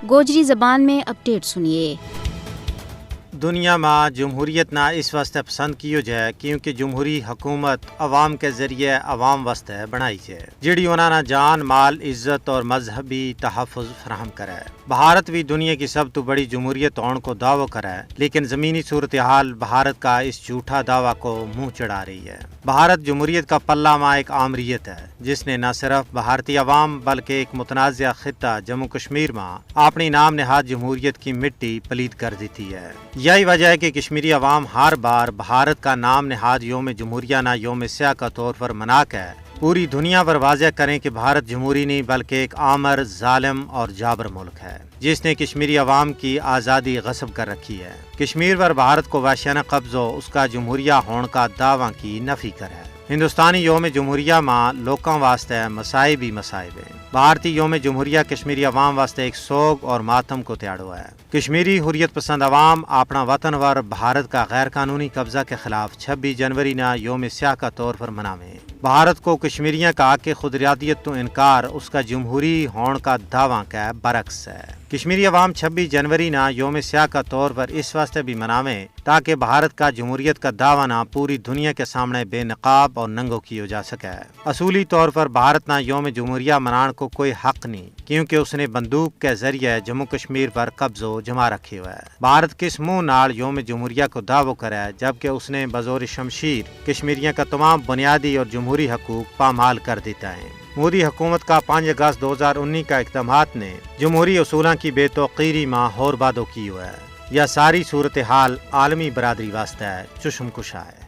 گوجری زبان میں اپڈیٹ سنیے۔ دنیا میں جمہوریت نہ اس واسطے پسند کیو جائے کیونکہ جمہوری حکومت عوام کے ذریعے عوام واسطے بنائی جائے جڑی انہوں نے جان مال عزت اور مذہبی تحفظ فراہم کرے۔ بھارت بھی دنیا کی سب تو بڑی جمہوریت ہونے کو دعویٰ کرے لیکن زمینی صورتحال بھارت کا اس جھوٹا دعویٰ کو منہ چڑھا رہی ہے۔ بھارت جمہوریت کا پلہ ماں ایک آمریت ہے جس نے نہ صرف بھارتی عوام بلکہ ایک متنازع خطہ جموں کشمیر میں اپنی نام نہاد جمہوریت کی مٹی پلید کر دیتی ہے۔ یہی وجہ ہے کہ کشمیری عوام ہر بار بھارت کا نام نہاد یوم جمہوریہ نہ یوم سیاہ کا طور پر منا کے پوری دنیا پر واضح کریں کہ بھارت جمہوری نہیں بلکہ ایک آمر ظالم اور جابر ملک ہے جس نے کشمیری عوام کی آزادی غصب کر رکھی ہے۔ کشمیر پر بھارت کو وحشیانہ قبضہ اس کا جمہوریہ ہون کا دعویٰ کی نفی کرے۔ ہندوستانی یوم جمہوریہ میں لوکاں واسطے مسائب ہی مسائب ہیں۔ بھارتی یوم جمہوریہ کشمیری عوام واسطے ایک سوگ اور ماتم کو تیاڑو ہے۔ کشمیری حریت پسند عوام اپنا وطن ور بھارت کا غیر قانونی قبضہ کے خلاف 26 جنوری نہ یوم سیاہ کا طور پر مناویں۔ بھارت کو کشمیریوں کا کہ خودارادیت تو انکار اس کا جمہوری ہون کا دعویٰ کا برعکس ہے۔ کشمیری عوام 26 جنوری نہ یوم سیاہ کا طور پر اس واسطے بھی مناویں تاکہ بھارت کا جمہوریت کا دعویٰ نہ پوری دنیا کے سامنے بے نقاب اور ننگو کیو جا سکے۔ اصولی طور پر بھارت نہ یوم جمہوریہ منان کو کوئی حق نہیں کیونکہ اس نے بندوق کے ذریعے جموں کشمیر پر قبضہ جما رکھے ہوئے ہے۔ بھارت کس منہ نال یوم جمہوریہ کو دعویٰ کرے جبکہ اس نے بزور شمشیر کشمیریوں کا تمام بنیادی اور جمہوری حقوق پامال کر دیتا ہے۔ مودی حکومت کا 5 اگست 2019 کا اقدامات نے جمہوری اصولوں کی بے توقیری میں ہور بادو کی ہوا ہے۔ یہ ساری صورتحال عالمی برادری واسطے چشم کشا ہے۔